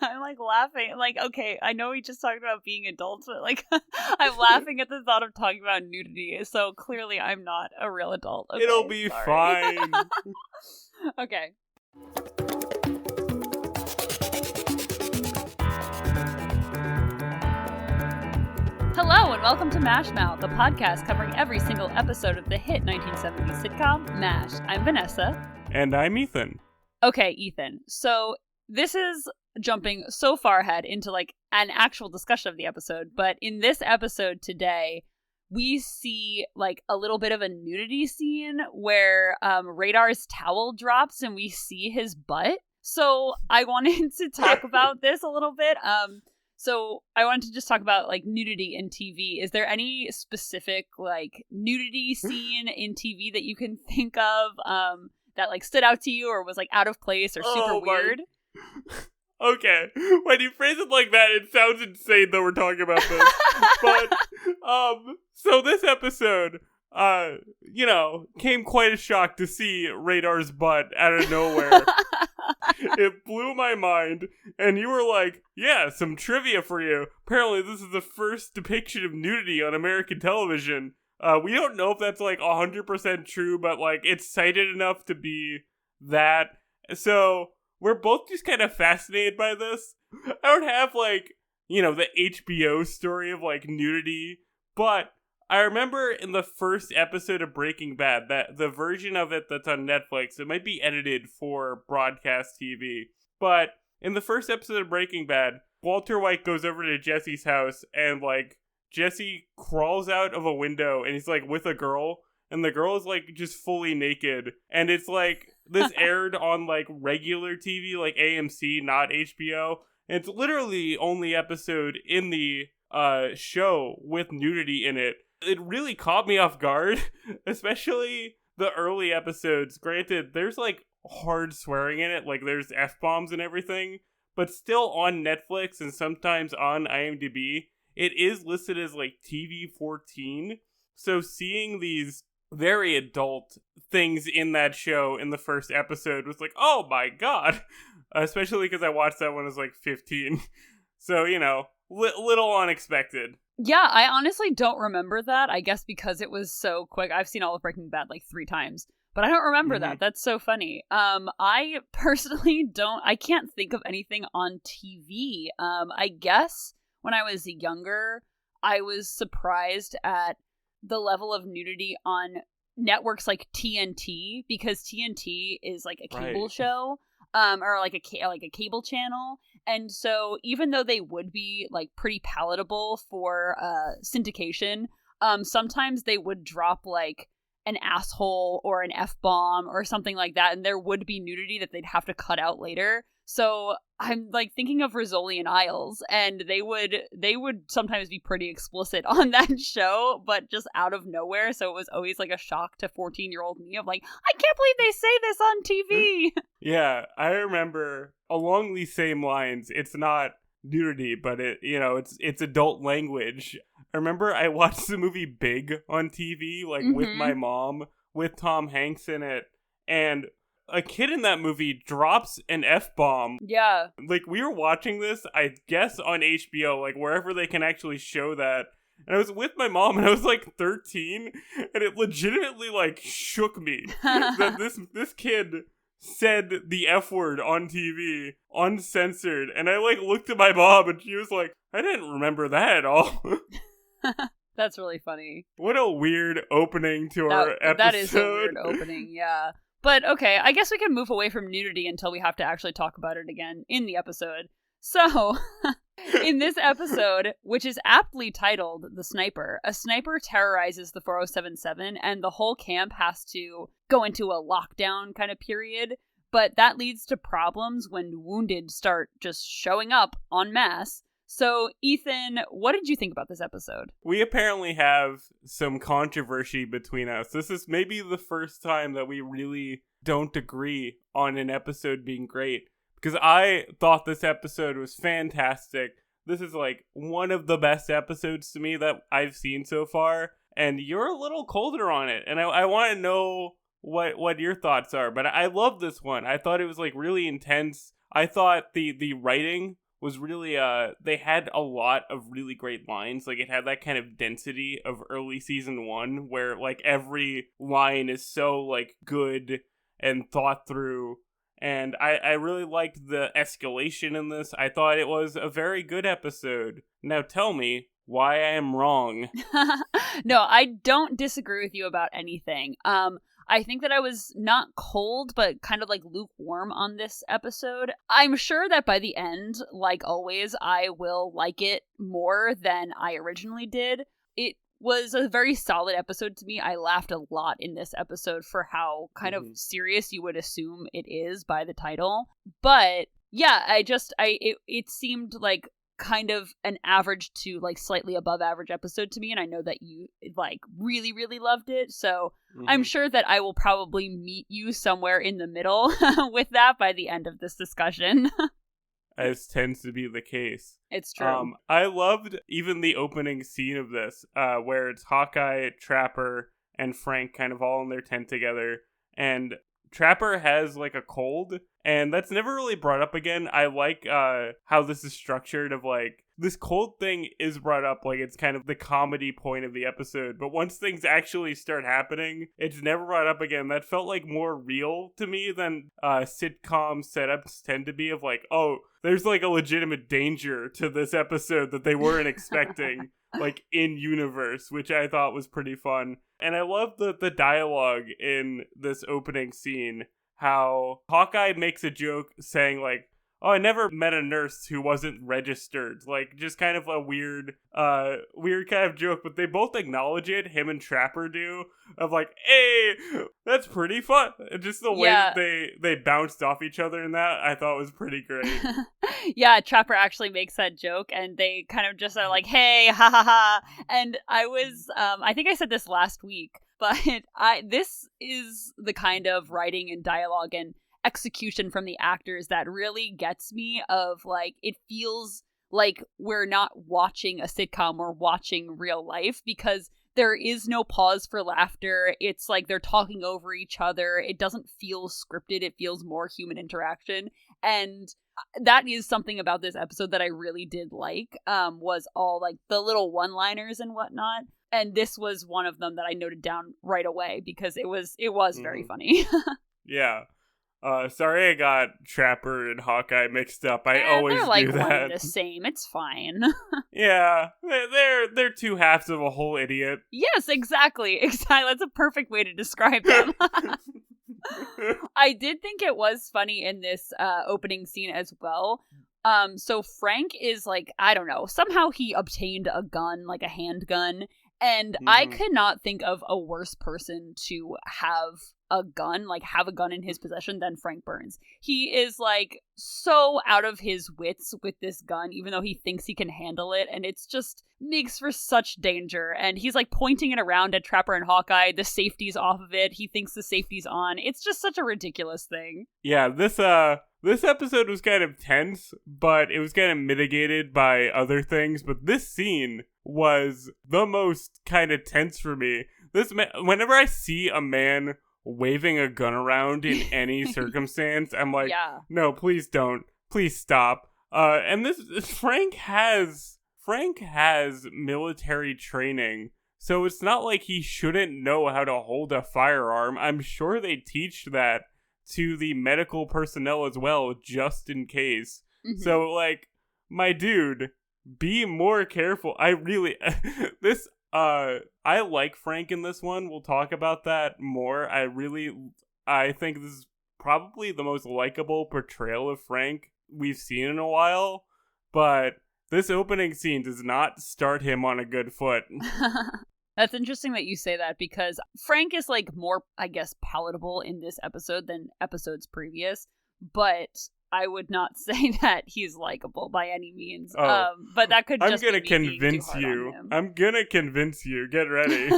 I'm like laughing. Like, okay, I know we just talked about being adults, but like, I'm laughing at the thought of talking about nudity. So clearly, I'm not a real adult. Okay, it'll be sorry. fine. Okay. Hello and welcome to MASHmouth, the podcast covering every single episode of the hit 1970s sitcom MASH. I'm Vanessa. And I'm Ethan. Okay, Ethan. So this is jumping so far ahead into like an actual discussion of the episode, but in this episode today, we see like a little bit of a nudity scene where Radar's towel drops and we see his butt. So I wanted to talk about this a little bit. So I wanted to just talk about like nudity in TV. Is there any specific like nudity scene in TV that you can think of that like stood out to you or was like out of place or super weird? Okay, when you phrase it like that, it sounds insane that we're talking about this. But, so this episode, came quite a shock to see Radar's butt out of nowhere. It blew my mind, and you were like, yeah, some trivia for you. Apparently this is the first depiction of nudity on American television. We don't know if that's like 100% true, but like it's cited enough to be that. So we're both just kind of fascinated by this. I don't have like, the HBO story of like nudity, but I remember in the first episode of Breaking Bad, that the version of it that's on Netflix, it might be edited for broadcast TV, but in the first episode of Breaking Bad, Walter White goes over to Jesse's house and like Jesse crawls out of a window and he's like with a girl and the girl is like just fully naked, and it's like this aired on like regular TV like AMC, not HBO, and it's literally the only episode in the show with nudity in it. It really caught me off guard, especially the early episodes. Granted, there's like hard swearing in it, like there's F-bombs and everything, but still on Netflix and sometimes on IMDb, it is listed as like TV-14. So seeing these very adult things in that show in the first episode was like, oh my god, especially because I watched that when I was like 15. So, little unexpected. Yeah, I honestly don't remember that. I guess because it was so quick. I've seen all of Breaking Bad like 3 times, but I don't remember that. That's so funny. I personally I can't think of anything on TV. I guess when I was younger, I was surprised at the level of nudity on networks like TNT, because TNT is like a cable show, or like a cable channel. And so even though they would be like pretty palatable for syndication, sometimes they would drop like an asshole or an F-bomb or something like that, and there would be nudity that they'd have to cut out later. So I'm like thinking of Rizzoli and Isles, and they would sometimes be pretty explicit on that show, but just out of nowhere. So it was always like a shock to 14-year-old me of like, I can't believe they say this on TV. Yeah, I remember along these same lines. It's not nudity, but it's adult language. I remember I watched the movie Big on TV, like with my mom, with Tom Hanks in it, and a kid in that movie drops an F-bomb. Yeah. Like, we were watching this, I guess, on HBO, like, wherever they can actually show that. And I was with my mom, and I was, like, 13, and it legitimately, like, shook me that this kid said the F word on TV, uncensored. And I, like, looked at my mom, and she was like, I didn't remember that at all. That's really funny. What a weird opening to our episode. That is a weird opening, yeah. But okay, I guess we can move away from nudity until we have to actually talk about it again in the episode. So, in this episode, which is aptly titled The Sniper, a sniper terrorizes the 4077 and the whole camp has to go into a lockdown kind of period. But that leads to problems when wounded start just showing up en masse. So, Ethan, what did you think about this episode? We apparently have some controversy between us. This is maybe the first time that we really don't agree on an episode being great. Because I thought this episode was fantastic. This is like one of the best episodes to me that I've seen so far. And you're a little colder on it. And I want to know what your thoughts are. But I love this one. I thought it was like really intense. I thought the writing was really they had a lot of really great lines. Like, it had that kind of density of early season 1 where like every line is so like good and thought through, and I really liked the escalation in this. I thought it was a very good episode. Now tell me why I am wrong. No, I don't disagree with you about anything. I think that I was not cold, but kind of like lukewarm on this episode. I'm sure that by the end, like always, I will like it more than I originally did. It was a very solid episode to me. I laughed a lot in this episode for how kind of serious you would assume it is by the title. But yeah, it seemed like kind of an average to like slightly above average episode to me, and I know that you like really, really loved it, so I'm sure that I will probably meet you somewhere in the middle with that by the end of this discussion. As tends to be the case. It's true. I loved even the opening scene of this, where it's Hawkeye, Trapper, and Frank kind of all in their tent together, and Trapper has like a cold, and that's never really brought up again. I like how this is structured, of like this cold thing is brought up like it's kind of the comedy point of the episode, but once things actually start happening, it's never brought up again. That felt like more real to me than sitcom setups tend to be, of like, oh, there's like a legitimate danger to this episode that they weren't expecting. Like in universe, which I thought was pretty fun. And I love the dialogue in this opening scene, how Hawkeye makes a joke saying like, oh, I never met a nurse who wasn't registered. Like, just kind of a weird kind of joke, but they both acknowledge it, him and Trapper do, of like, hey, that's pretty fun. Just the way that they bounced off each other in that, I thought was pretty great. Yeah, Trapper actually makes that joke, and they kind of just are like, hey, ha ha ha. And I was, I think I said this last week, but this is the kind of writing and dialogue and execution from the actors that really gets me, of like, it feels like we're not watching a sitcom, we're watching real life, because there is no pause for laughter. It's like they're talking over each other. It doesn't feel scripted. It feels more human interaction. And that is something about this episode that I really did like, was all like the little one-liners and whatnot. And this was one of them that I noted down right away because it was very funny. Yeah. Sorry I got Trapper and Hawkeye mixed up. I always they're like do that. One and the same. It's fine. Yeah, they're two halves of a whole idiot. Yes, exactly. That's a perfect way to describe them. I did think it was funny in this opening scene as well. So Frank is like, I don't know, somehow he obtained a gun, like a handgun, and I could not think of a worse person to have a gun in his possession than Frank Burns. He is like so out of his wits with this gun, even though he thinks he can handle it, and it's just makes for such danger. And he's like pointing it around at Trapper and Hawkeye. The safety's off of it. He thinks the safety's on. It's just such a ridiculous thing. Yeah, this episode was kind of tense, but it was kind of mitigated by other things. But this scene was the most kind of tense for me. Whenever I see a man waving a gun around in any circumstance, I'm like, no, please don't. Please stop. And this Frank has military training, so it's not like he shouldn't know how to hold a firearm. I'm sure they teach that to the medical personnel as well, just in case. So, like, my dude, be more careful. I really... I like Frank in this one. We'll talk about that more. I think this is probably the most likable portrayal of Frank we've seen in a while, but this opening scene does not start him on a good foot. That's interesting that you say that, because Frank is like more, I guess, palatable in this episode than episodes previous, but I would not say that he's likable by any means. But that could just be convince you. I'm gonna convince you. Get ready.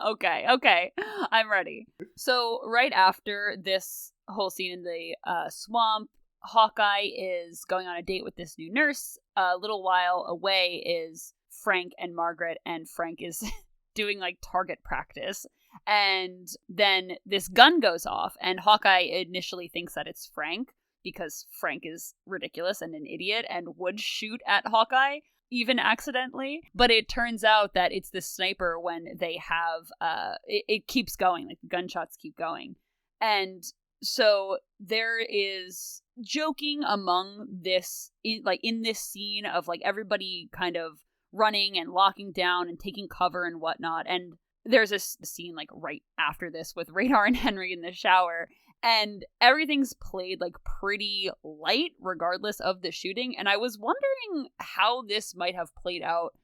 Okay. I'm ready. So right after this whole scene in the swamp, Hawkeye is going on a date with this new nurse. A little while away is Frank and Margaret, and Frank is doing like target practice. And then this gun goes off, and Hawkeye initially thinks that it's Frank. because Frank is ridiculous and an idiot and would shoot at Hawkeye, even accidentally. But it turns out that it's the sniper when they have, it keeps going, like the gunshots keep going. And so there is joking among this, in this scene of like everybody kind of running and locking down and taking cover and whatnot. And there's a scene like right after this with Radar and Henry in the shower, and everything's played like pretty light regardless of the shooting. And I was wondering how this might have played out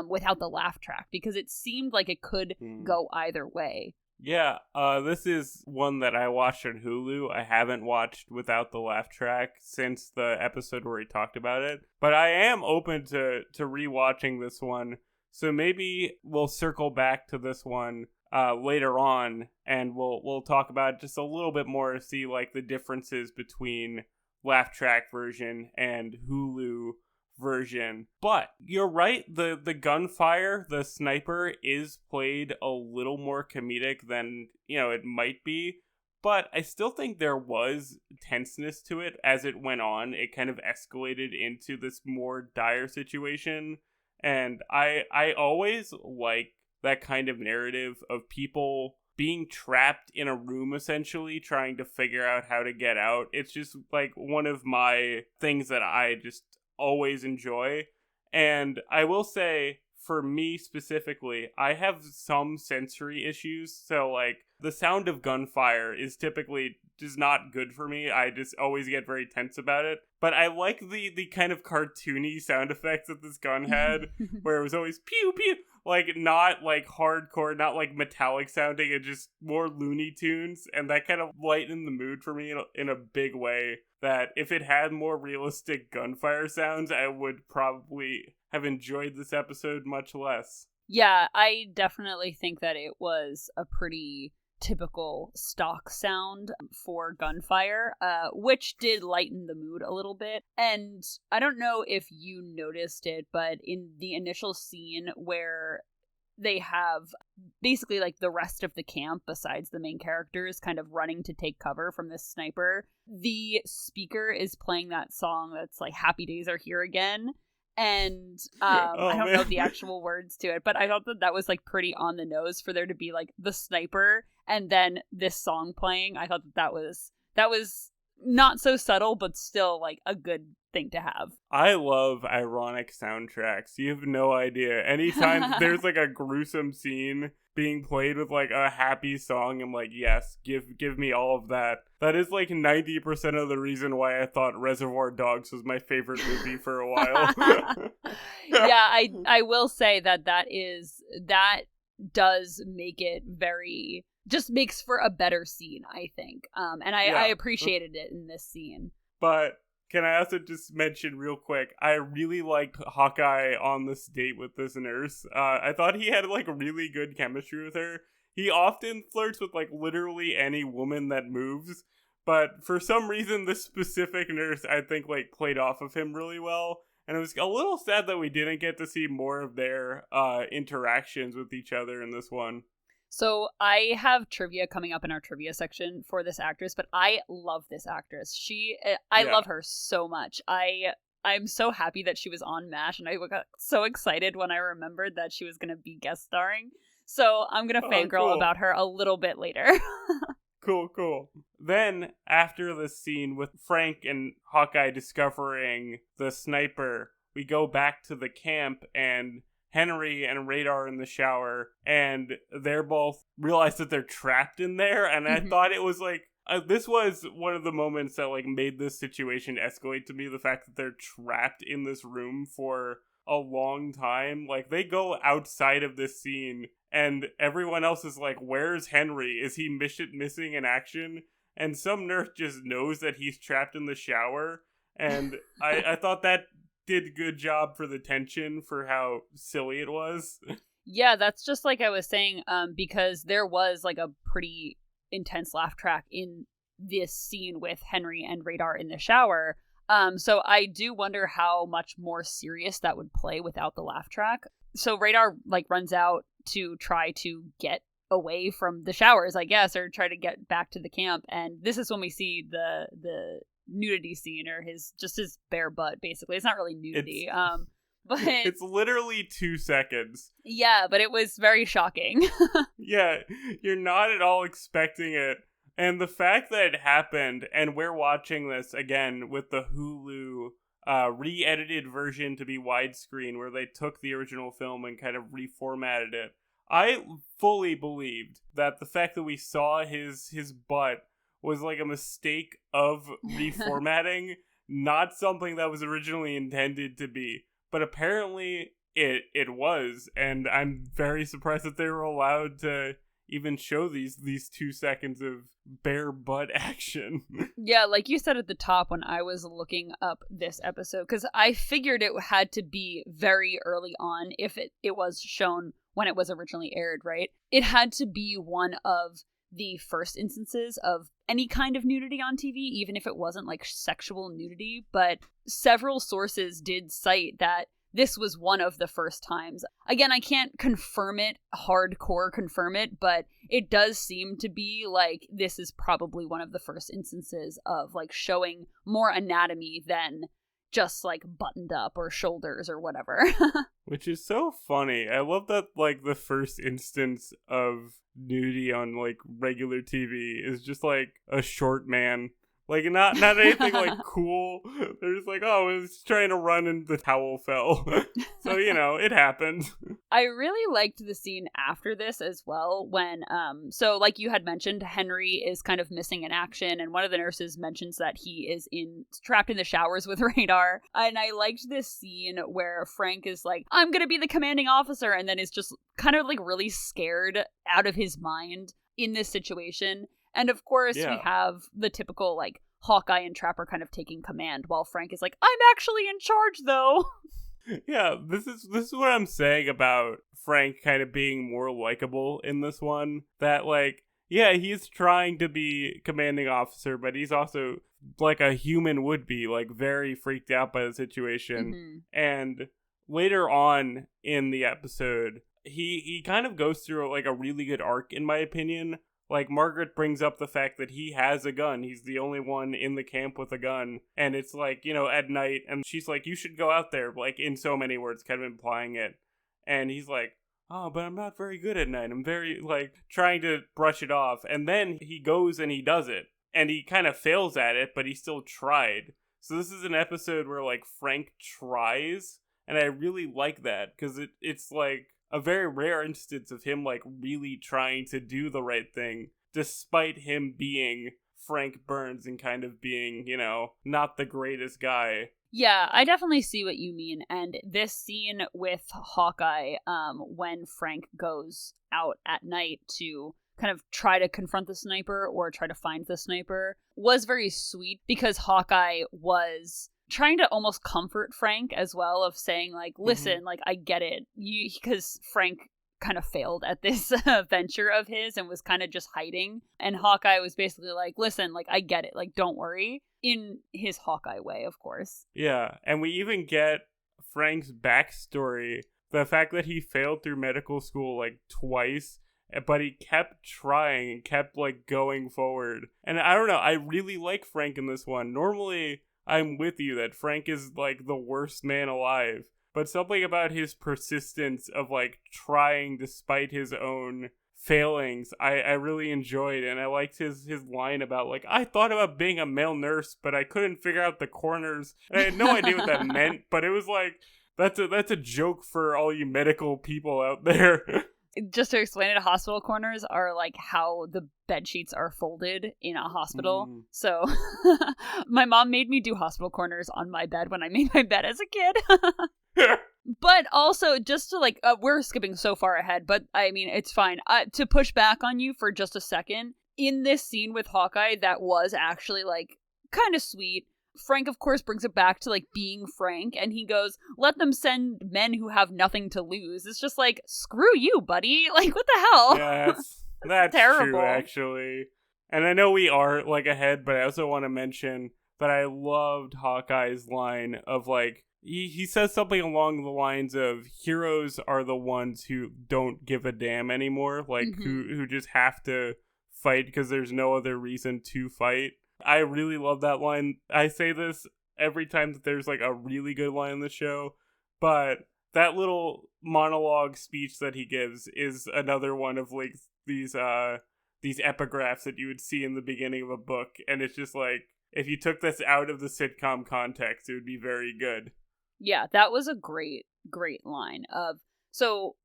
without the laugh track, because it seemed like it could go either way. Yeah, this is one that I watched on Hulu. I haven't watched without the laugh track since the episode where he talked about it, but I am open to rewatching this one. So maybe we'll circle back to this one later on, and we'll talk about it just a little bit more to see like the differences between laugh track version and Hulu version. But you're right, the gunfire, the sniper is played a little more comedic than, it might be. But I still think there was tenseness to it as it went on. It kind of escalated into this more dire situation. And I always like that kind of narrative of people being trapped in a room, essentially, trying to figure out how to get out. It's just like one of my things that I just always enjoy. And I will say, for me specifically, I have some sensory issues. So like the sound of gunfire is typically just not good for me. I just always get very tense about it. But I like the kind of cartoony sound effects that this gun had, where it was always pew pew, like not like hardcore, not like metallic sounding, and just more Looney Tunes, and that kind of lightened the mood for me in a big way. That if it had more realistic gunfire sounds, I would probably have enjoyed this episode much less. Yeah, I definitely think that it was a pretty typical stock sound for gunfire, which did lighten the mood a little bit. And I don't know if you noticed it, but in the initial scene where they have basically like the rest of the camp besides the main characters kind of running to take cover from this sniper, the speaker is playing that song that's like Happy Days Are Here Again. And I don't know the actual words to it, but I thought that was like pretty on the nose for there to be like the sniper and then this song playing. I thought that was not so subtle, but still like a good thing to have. I love ironic soundtracks. You have no idea. Anytime there's like a gruesome scene being played with like a happy song, I'm like, yes, give me all of that. That is like 90% of the reason why I thought Reservoir Dogs was my favorite movie for a while. Yeah, I will say that does make it just makes for a better scene, I think. And I appreciated it in this scene. But can I also just mention real quick, I really liked Hawkeye on this date with this nurse. I thought he had like really good chemistry with her. He often flirts with like literally any woman that moves, but for some reason this specific nurse I think like played off of him really well. And it was a little sad that we didn't get to see more of their interactions with each other in this one. So I have trivia coming up in our trivia section for this actress, but I love this actress. I love her so much. I'm so happy that she was on MASH, and I got so excited when I remembered that she was going to be guest starring. So I'm going to fangirl about her a little bit later. Cool. Then, after the scene with Frank and Hawkeye discovering the sniper, we go back to the camp, and Henry and Radar in the shower, and they're both realize that they're trapped in there. And I thought it was like, this was one of the moments that like made this situation escalate to me. The fact that they're trapped in this room for a long time. Like they go outside of this scene and everyone else is like, where's Henry? Is he missing in action? And some nurse just knows that he's trapped in the shower. And I thought that did a good job for the tension for how silly it was. Yeah, that's just like I was saying, because there was like a pretty intense laugh track in this scene with Henry and Radar in the shower. So I do wonder how much more serious that would play without the laugh track. So Radar like runs out to try to get away from the showers, I guess, or try to get back to the camp. And this is when we see the nudity scene, or his bare butt, basically. It's not really nudity. But it's literally 2 seconds. Yeah, but it was very shocking. Yeah, you're not at all expecting it. And the fact that it happened, and we're watching this again with the Hulu re-edited version to be widescreen, where they took the original film and kind of reformatted it. I fully believed that the fact that we saw his butt was like a mistake of reformatting, not something that was originally intended to be. But apparently it was, and I'm very surprised that they were allowed to even show these 2 seconds of bare butt action. Yeah, like you said at the top when I was looking up this episode, because I figured it had to be very early on if it was shown when it was originally aired, right? It had to be one of the first instances of any kind of nudity on TV, even if it wasn't like sexual nudity. But several sources did cite that this was one of the first times. Again, I can't hardcore confirm it, but it does seem to be like this is probably one of the first instances of like showing more anatomy than just like buttoned up or shoulders or whatever. Which is so funny. I love that like the first instance of nudity on like regular TV is just like a short man. Like, not anything, like, cool. They're just like, oh, I was trying to run and the towel fell. So, it happened. I really liked the scene after this as well when, so like you had mentioned, Henry is kind of missing in action, and one of the nurses mentions that he is trapped in the showers with Radar. And I liked this scene where Frank is like, I'm gonna be the commanding officer, and then is just kind of, like, really scared out of his mind in this situation. And of course, we have the typical, like, Hawkeye and Trapper kind of taking command, while Frank is like, I'm actually in charge, though. Yeah, this is what I'm saying about Frank kind of being more likable in this one. That, like, yeah, he's trying to be commanding officer, but he's also, like a human would be, like, very freaked out by the situation. Mm-hmm. And later on in the episode, he kind of goes through, like, a really good arc, in my opinion. Like, Margaret brings up the fact that he has a gun. He's the only one in the camp with a gun. And it's like, at night. And she's like, you should go out there, like, in so many words, kind of implying it. And he's like, oh, but I'm not very good at night. I'm very, like, trying to brush it off. And then he goes and he does it. And he kind of fails at it, but he still tried. So this is an episode where, like, Frank tries. And I really like that, because it's, like, a very rare instance of him, like, really trying to do the right thing, despite him being Frank Burns and kind of being, not the greatest guy. Yeah, I definitely see what you mean. And this scene with Hawkeye, when Frank goes out at night to kind of try to confront the sniper or try to find the sniper, was very sweet, because Hawkeye was trying to almost comfort Frank as well, of saying, like, listen, like, I get it. Because Frank kind of failed at this venture of his and was kind of just hiding. And Hawkeye was basically like, listen, like, I get it. Like, don't worry. In his Hawkeye way, of course. Yeah, and we even get Frank's backstory. The fact that he failed through medical school, like, twice, but he kept trying and kept, like, going forward. And I don't know, I really like Frank in this one. Normally, I'm with you that Frank is, like, the worst man alive. But something about his persistence of, like, trying despite his own failings, I really enjoyed. And I liked his line about, like, I thought about being a male nurse, but I couldn't figure out the corners. And I had no idea what that meant, but it was like, that's a joke for all you medical people out there. Just to explain it, hospital corners are like how the bed sheets are folded in a hospital. So my mom made me do hospital corners on my bed when I made my bed as a kid. But also, just to, like, we're skipping so far ahead, but I mean, it's fine. To push back on you for just a second, in this scene with Hawkeye, that was actually, like, kind of sweet. Frank, of course, brings it back to, like, being Frank, and he goes, let them send men who have nothing to lose. It's just like, screw you, buddy. Like, what the hell? Yeah, that's terrible. True, actually. And I know we are, like, ahead, but I also want to mention that I loved Hawkeye's line of, like, he says something along the lines of, heroes are the ones who don't give a damn anymore, like, who just have to fight because there's no other reason to fight. I really love that line. I say this every time that there's like a really good line in the show, but that little monologue speech that he gives is another one of like these epigraphs that you would see in the beginning of a book, and it's just like, if you took this out of the sitcom context, it would be very good. Yeah, that was a great line so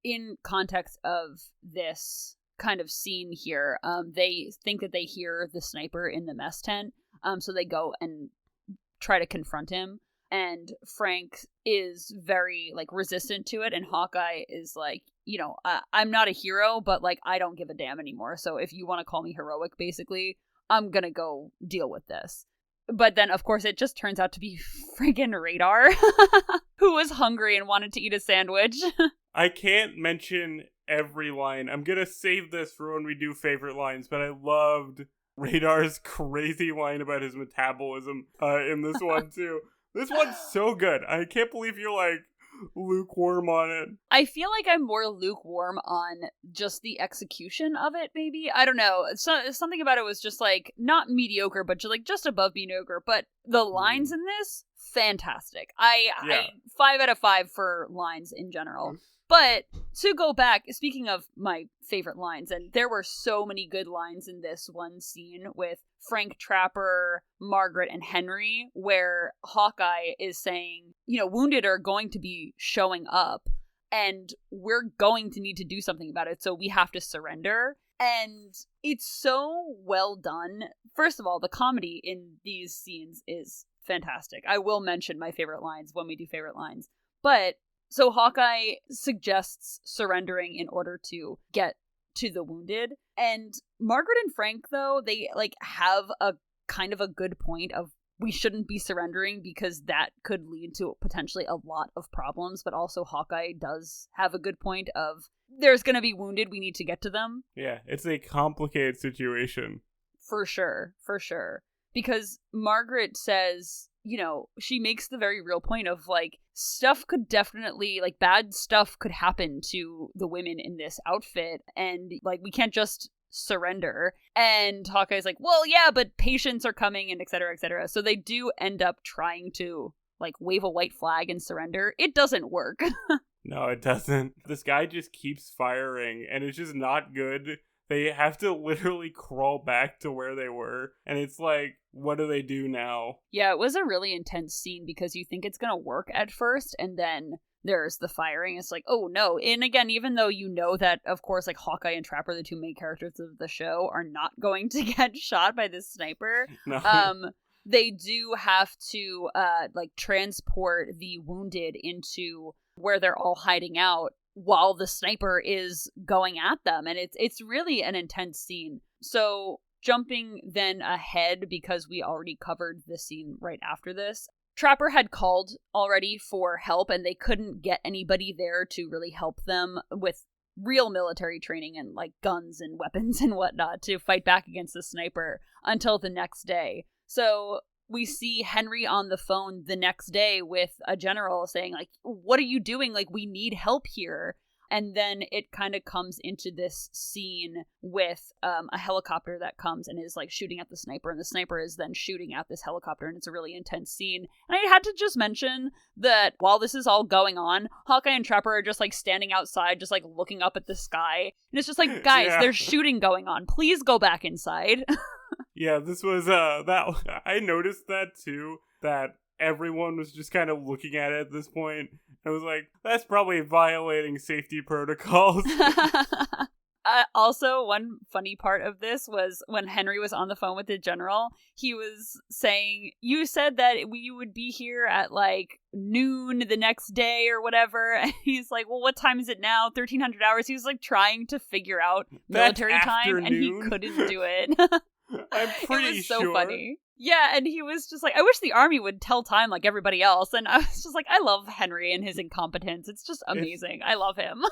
in context of this kind of scene here, they think that they hear the sniper in the mess tent, so they go and try to confront him, and Frank is very like resistant to it, and Hawkeye is like, I'm not a hero, but like I don't give a damn anymore, so if you want to call me heroic, basically, I'm gonna go deal with this. But then, of course, it just turns out to be friggin' Radar, who was hungry and wanted to eat a sandwich. I can't mention every line. I'm gonna save this for when we do favorite lines, but I loved Radar's crazy line about his metabolism in this one, too. This one's so good. I can't believe you're, like, lukewarm on it. I feel like I'm more lukewarm on just the execution of it, maybe. I don't know. Something about it was just like not mediocre, but just above mediocre. But the lines in this, fantastic. I 5 out of 5 for lines in general. But to go back, speaking of my favorite lines, and there were so many good lines in this one scene with Frank Trapper, Margaret, and Henry, where Hawkeye is saying, wounded are going to be showing up, and we're going to need to do something about it, so we have to surrender. And it's so well done. First of all, the comedy in these scenes is fantastic. I will mention my favorite lines when we do favorite lines. But so Hawkeye suggests surrendering in order to get to the wounded. And Margaret and Frank, though, they have a kind of a good point of we shouldn't be surrendering because that could lead to potentially a lot of problems. But also Hawkeye does have a good point of there's going to be wounded. We need to get to them. Yeah, it's a complicated situation. For sure. Because Margaret says, she makes the very real point of stuff could definitely, bad stuff could happen to the women in this outfit, and we can't just surrender. And Hawkeye's like, well, yeah, but patients are coming, and et cetera, et cetera. So they do end up trying to wave a white flag and surrender. It doesn't work. No, it doesn't. This guy just keeps firing, and it's just not good. They have to literally crawl back to where they were, and it's like, what do they do now? Yeah, it was a really intense scene because you think it's gonna work at first, and then there's the firing. It's like, oh no. And again, even though you know that, of course, Hawkeye and Trapper, the two main characters of the show, are not going to get shot by this sniper, no. They do have to transport the wounded into where they're all hiding out while the sniper is going at them. And it's really an intense scene. So jumping then ahead, because we already covered the scene right after this, Trapper had called already for help, and they couldn't get anybody there to really help them with real military training and guns and weapons and whatnot to fight back against the sniper until the next day. So we see Henry on the phone the next day with a general saying, what are you doing? We need help here. And then it kind of comes into this scene with a helicopter that comes and is shooting at the sniper, and the sniper is then shooting at this helicopter, and it's a really intense scene. And I had to just mention that while this is all going on, Hawkeye and Trapper are just standing outside, just looking up at the sky. And it's just guys, there's shooting going on. Please go back inside. Yeah, this was that I noticed that too, that everyone was just kind of looking at it at this point. I was like, that's probably violating safety protocols. Also, one funny part of this was when Henry was on the phone with the general, he was saying, you said that we would be here at noon the next day or whatever. And he's like, well, what time is it now? 1300 hours. He was trying to figure out military time, and he couldn't do it. I'm pretty It was so sure. funny. Yeah, and he was just I wish the army would tell time like everybody else. And I was just I love Henry and his incompetence. It's just amazing. I love him.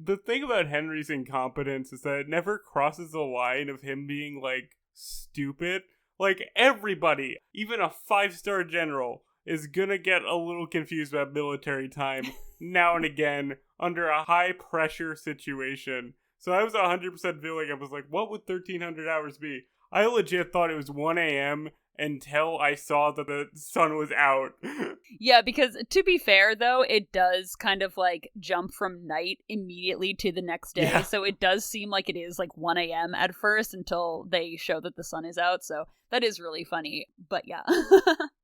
The thing about Henry's incompetence is that it never crosses the line of him being, stupid. Everybody, even a 5-star general, is gonna get a little confused about military time now and again under a high-pressure situation. So I was 100% feeling, I was like, what would 1300 hours be? I legit thought it was 1 a.m. until I saw that the sun was out. Yeah, because to be fair, though, it does kind of like jump from night immediately to the next day. Yeah. So it does seem like it is like 1 a.m. at first until they show that the sun is out. So that is really funny. But yeah.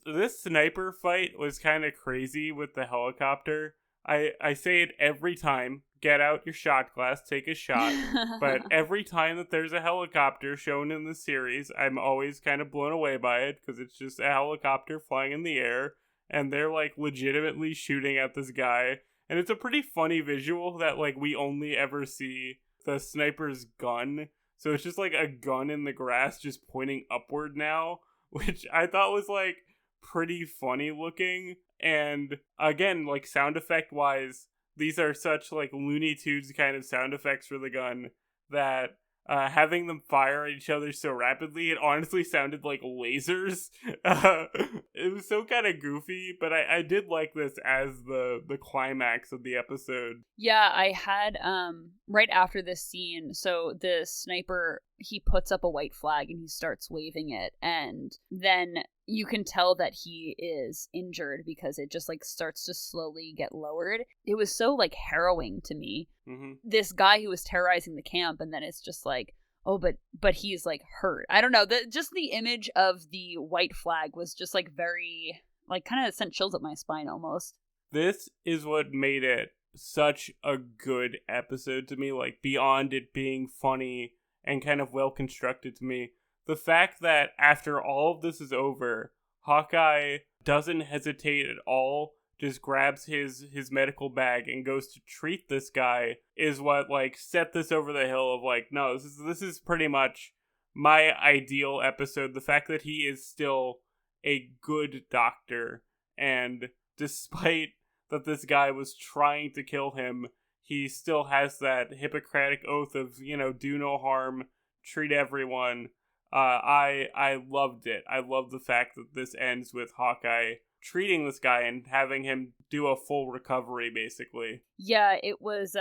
This sniper fight was kind of crazy with the helicopter. I say it every time. Get out your shot glass, take a shot. But every time that there's a helicopter shown in the series, I'm always kind of blown away by it because it's just a helicopter flying in the air and they're like legitimately shooting at this guy. And it's a pretty funny visual that like we only ever see the sniper's gun. So it's just like a gun in the grass just pointing upward now, which I thought was like pretty funny looking. And again, like sound effect wise, these are such like Looney Tunes kind of sound effects for the gun that having them fire at each other so rapidly, it honestly sounded like lasers. It was so kind of goofy, but I did like this as the climax of the episode. Yeah, I had right after this scene, so the sniper, he puts up a white flag and he starts waving it, and then you can tell that he is injured because it just like starts to slowly get lowered. It was so like harrowing to me. Mm-hmm. This guy who was terrorizing the camp, and then it's just like, oh, but he's like hurt. I don't know. Just the image of the white flag was just like very like kind of sent chills up my spine almost. This is what made it such a good episode to me, like beyond it being funny and kind of well constructed to me. The fact that after all of this is over, Hawkeye doesn't hesitate at all, just grabs his medical bag and goes to treat this guy is what like set this over the hill of like, no, this is pretty much my ideal episode. The fact that he is still a good doctor, and despite that this guy was trying to kill him, he still has that Hippocratic oath of, you know, do no harm, treat everyone. I loved it. I love the fact that this ends with Hawkeye treating this guy and having him do a full recovery, basically. Yeah, it was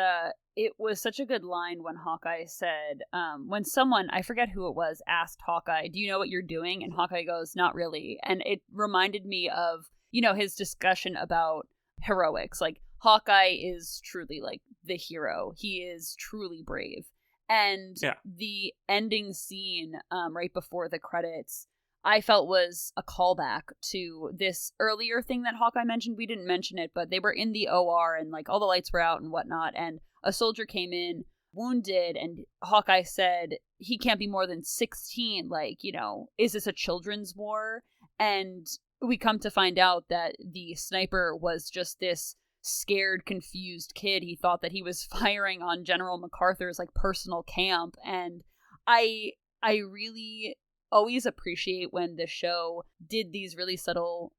such a good line when Hawkeye said, when someone, I forget who it was, asked Hawkeye, do you know what you're doing? And Hawkeye goes, not really. And it reminded me of, you know, his discussion about heroics. Like, Hawkeye is truly like the hero. He is truly brave. And the ending scene right before the credits, I felt was a callback to this earlier thing that Hawkeye mentioned. We didn't mention it, but they were in the OR and like all the lights were out and whatnot. And a soldier came in wounded and Hawkeye said, he can't be more than 16. Like, you know, is this a children's war? And we come to find out that the sniper was just this scared, confused kid. He thought that he was firing on General MacArthur's like personal camp, and I really always appreciate when the show did these really subtle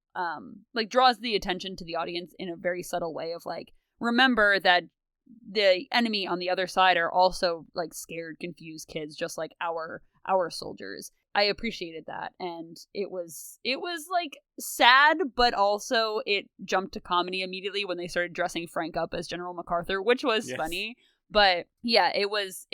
like draws the attention to the audience in a very subtle way of like, remember that the enemy on the other side are also like scared, confused kids just like our soldiers. I appreciated that, and it was like sad, but also it jumped to comedy immediately when they started dressing Frank up as General MacArthur, which was funny. But yeah, it was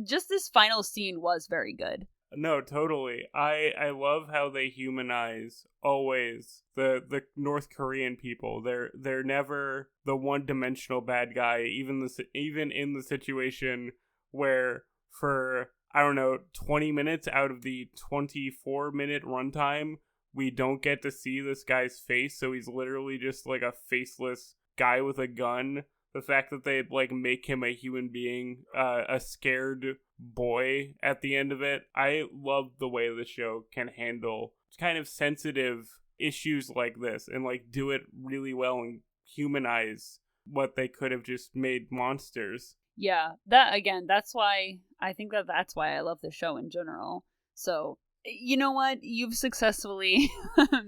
just this final scene was very good. No, totally. I love how they humanize always the North Korean people. They're never the one-dimensional bad guy, even in the situation where for, I don't know, 20 minutes out of the 24-minute runtime, we don't get to see this guy's face, so he's literally just like a faceless guy with a gun. The fact that they like make him a human being, a scared boy at the end of it. I love the way the show can handle kind of sensitive issues like this and like do it really well and humanize what they could have just made monsters. Yeah, that's why I think that's why I love the show in general. So, you know what? You've successfulay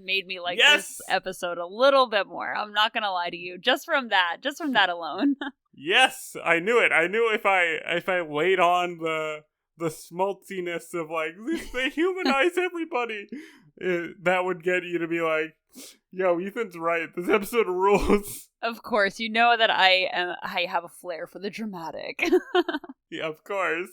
made me like this episode a little bit more. I'm not going to lie to you. Just from that alone. Yes, I knew it. I knew if I laid on the schmaltziness of like, they humanize everybody, that would get you to be like, yo, Ethan's right. This episode rules. Of course, you know that I have a flair for the dramatic. Yeah, of course.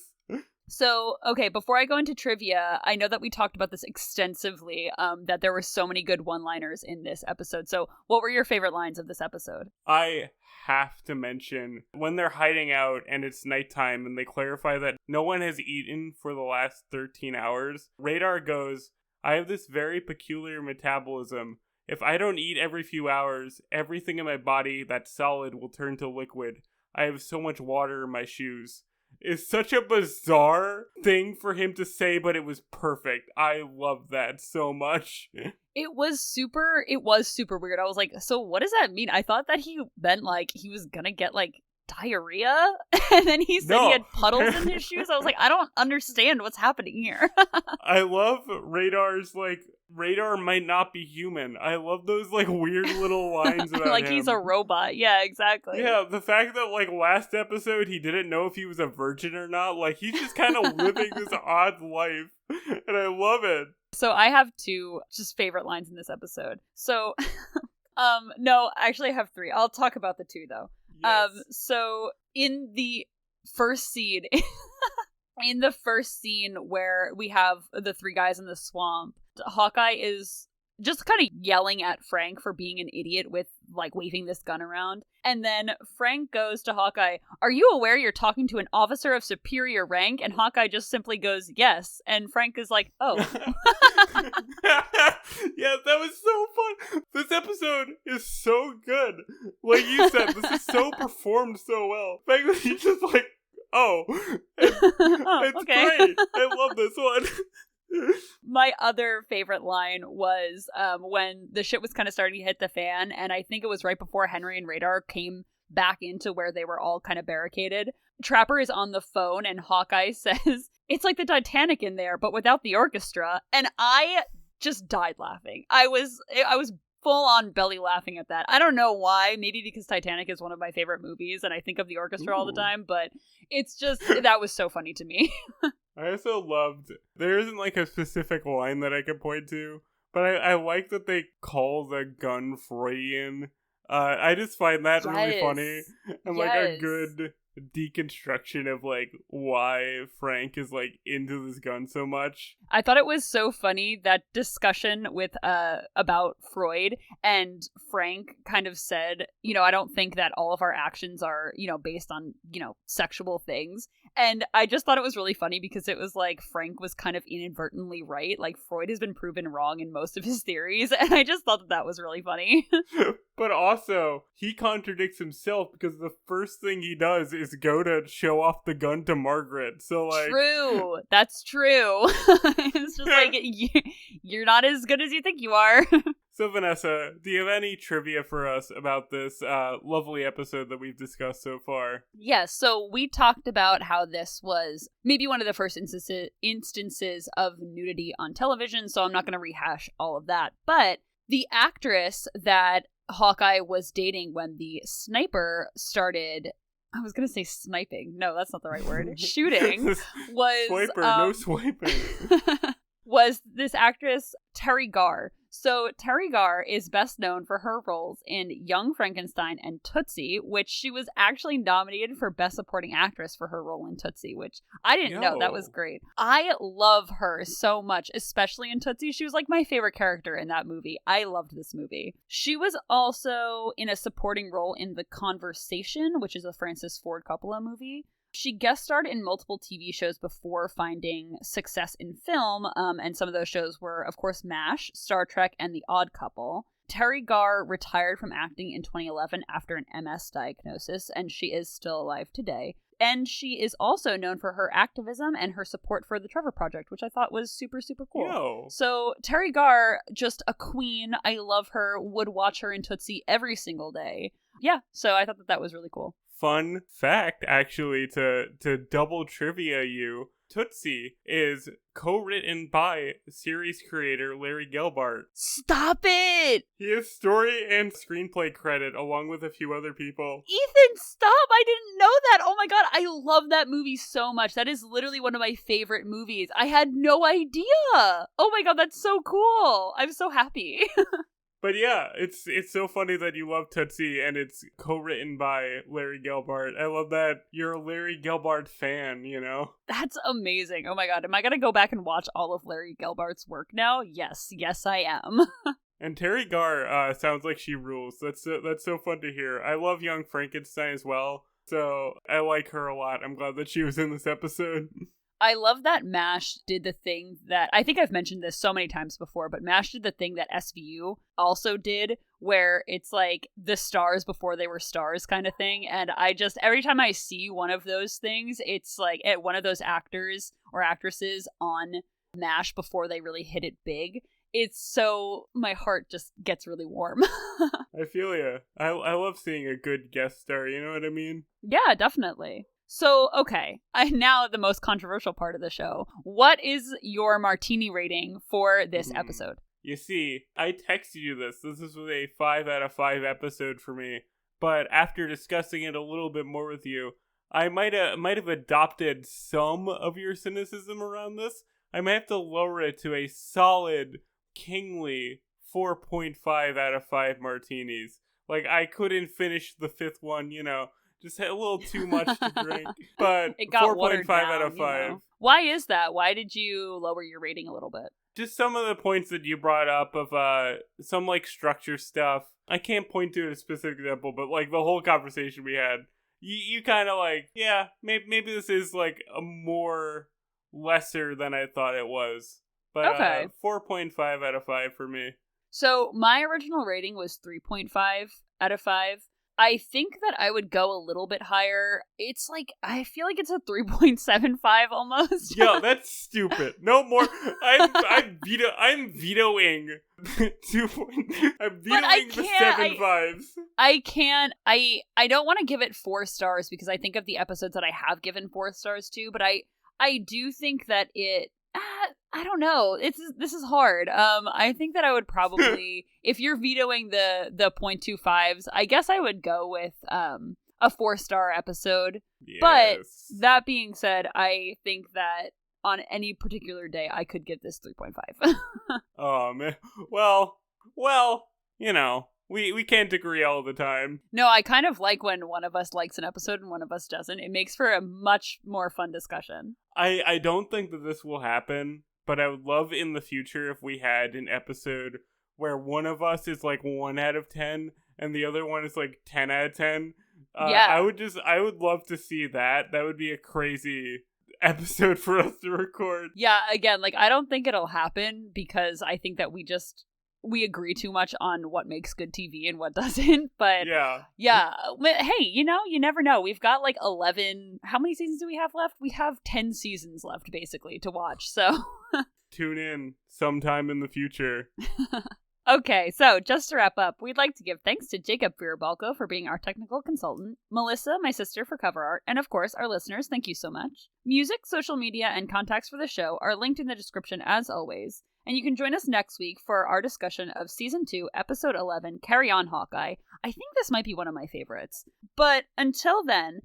So, okay, before I go into trivia, I know that we talked about this extensively, that there were so many good one-liners in this episode. So, what were your favorite lines of this episode? I have to mention when they're hiding out and it's nighttime and they clarify that no one has eaten for the last 13 hours. Radar goes, I have this very peculiar metabolism. If I don't eat every few hours, everything in my body that's solid will turn to liquid. I have so much water in my shoes. It's such a bizarre thing for him to say, but it was perfect. I love that so much. It was super weird. I was like, so what does that mean? I thought that he meant like he was gonna get like diarrhea, and then he said he had puddles in his shoes. I was like, I don't understand what's happening here. I love Radar's like, Radar might not be human. I love those like weird little lines about like him. He's a robot. Yeah, exactly. Yeah, the fact that like last episode he didn't know if he was a virgin or not, like he's just kind of living this odd life, and I love it. So I have two just favorite lines in this episode. So no, actually I have three. I'll talk about the two though. Yes. So in the first scene where we have the three guys in the swamp, Hawkeye is just kind of yelling at Frank for being an idiot with like waving this gun around. And then Frank goes to Hawkeye, are you aware you're talking to an officer of superior rank? And Hawkeye just simply goes, yes. And Frank is like, oh. Yeah, that was so fun. This episode is so good. Like you said, this is so performed so well. Frank was just like, oh. It's okay. Great. I love this one. My other favorite line was when the shit was kind of starting to hit the fan, and I think it was right before Henry and Radar came back into where they were all kind of barricaded. Trapper is on the phone, and Hawkeye says, it's like the Titanic in there, but without the orchestra. And I just died laughing. I was full on belly laughing at that. I don't know why. Maybe because Titanic is one of my favorite movies, and I think of the orchestra all the time, but it's just, that was so funny to me. I also loved, there isn't like a specific line that I can point to, but I like that they call the gun Freudian. I just find that really funny and like a good deconstruction of like why Frank is like into this gun so much. I thought it was so funny, that discussion with about Freud, and Frank kind of said, you know, I don't think that all of our actions are, you know, based on, you know, sexual things. And I just thought it was really funny because it was like Frank was kind of inadvertently right. Like Freud has been proven wrong in most of his theories, and I just thought that was really funny. But also, he contradicts himself because the first thing he does is go to show off the gun to Margaret. So like, true, that's true. It's just like, you're not as good as you think you are. So Vanessa, do you have any trivia for us about this lovely episode that we've discussed so far? Yes, so we talked about how this was maybe one of the first instances of nudity on television, so I'm not going to rehash all of that. But the actress that Hawkeye was dating when the sniper started, I was going to say sniping. No, that's not the right word. Shooting was... Swiper, no swiping. Was this actress Terry Garr. So Terry Garr is best known for her roles in Young Frankenstein and Tootsie, which she was actually nominated for Best Supporting Actress for her role in Tootsie, which I didn't know. That was great. I love her so much, especially in Tootsie. She was like my favorite character in that movie. I loved this movie. She was also in a supporting role in The Conversation, which is a Francis Ford Coppola movie. She guest starred in multiple TV shows before finding success in film, and some of those shows were, of course, MASH, Star Trek, and The Odd Couple. Terry Garr retired from acting in 2011 after an MS diagnosis, and she is still alive today. And she is also known for her activism and her support for the Trevor Project, which I thought was super, super cool. Yo. So Terry Garr, just a queen. I love her, would watch her in Tootsie every single day. Yeah, so I thought that was really cool. Fun fact, actually, to double trivia you, Tootsie is co-written by series creator Larry Gelbart. Stop it! He has story and screenplay credit along with a few other people. Ethan, stop! I didn't know that! Oh my god, I love that movie so much. That is literally one of my favorite movies. I had no idea! Oh my god, that's so cool! I'm so happy. But yeah, it's so funny that you love Tootsie, and it's co-written by Larry Gelbart. I love that you're a Larry Gelbart fan, you know? That's amazing. Oh my god, am I gonna go back and watch all of Larry Gelbart's work now? Yes, I am. And Terry Garr sounds like she rules. That's so fun to hear. I love Young Frankenstein as well, so I like her a lot. I'm glad that she was in this episode. I love that MASH did the thing that, I think I've mentioned this so many times before, but MASH did the thing that SVU also did, where it's like the stars before they were stars kind of thing. And I just, every time I see one of those things, it's like one of those actors or actresses on MASH before they really hit it big. It's so, my heart just gets really warm. I feel ya. I love seeing a good guest star, you know what I mean? Yeah, definitely. So, okay, now the most controversial part of the show. What is your martini rating for this episode? You see, I texted you this. This was a 5 out of 5 episode for me. But after discussing it a little bit more with you, I might have adopted some of your cynicism around this. I might have to lower it to a solid, kingly 4.5 out of 5 martinis. Like, I couldn't finish the 5th one, you know. Just had a little too much to drink, but it got 4.5 out of 5. You know? Why is that? Why did you lower your rating a little bit? Just some of the points that you brought up of some like structure stuff. I can't point to a specific example, but like the whole conversation we had, you kind of like, yeah, maybe this is like a more lesser than I thought it was. But okay. 4.5 out of 5 for me. So my original rating was 3.5 out of 5. I think that I would go a little bit higher. It's like, I feel like it's a 3.75 almost. Yo, that's stupid. No more. I'm vetoing 2. I'm vetoing the 7 fives. I can't. I don't want to give it 4 stars because I think of the episodes that I have given 4 stars to, but I do think that it. I don't know. This is hard. I think that I would probably, if you're vetoing the 0.25s, I guess I would go with a 4-star episode. Yes. But that being said, I think that on any particular day, I could give this 3.5. Oh man. Well, you know. We can't agree all the time. No, I kind of like when one of us likes an episode and one of us doesn't. It makes for a much more fun discussion. I don't think that this will happen, but I would love in the future if we had an episode where one of us is like 1 out of 10 and the other one is like 10 out of 10. Yeah. I would love to see that. That would be a crazy episode for us to record. Yeah, again, like I don't think it'll happen because I think that we agree too much on what makes good TV and what doesn't, but yeah. Hey, you know, you never know. We've got like 11. How many seasons do we have left? We have 10 seasons left, basically, to watch. So tune in sometime in the future. Okay, so just to wrap up, we'd like to give thanks to Jacob Firabalco for being our technical consultant, Melissa, my sister, for cover art, and of course, our listeners, thank you so much. Music, social media, and contacts for the show are linked in the description as always. And you can join us next week for our discussion of Season 2, Episode 11, Carry On, Hawkeye. I think this might be one of my favorites. But until then,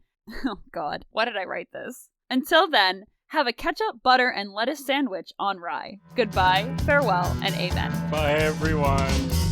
oh god, why did I write this? Until then, have a ketchup, butter, and lettuce sandwich on rye. Goodbye, farewell, and amen. Bye, everyone.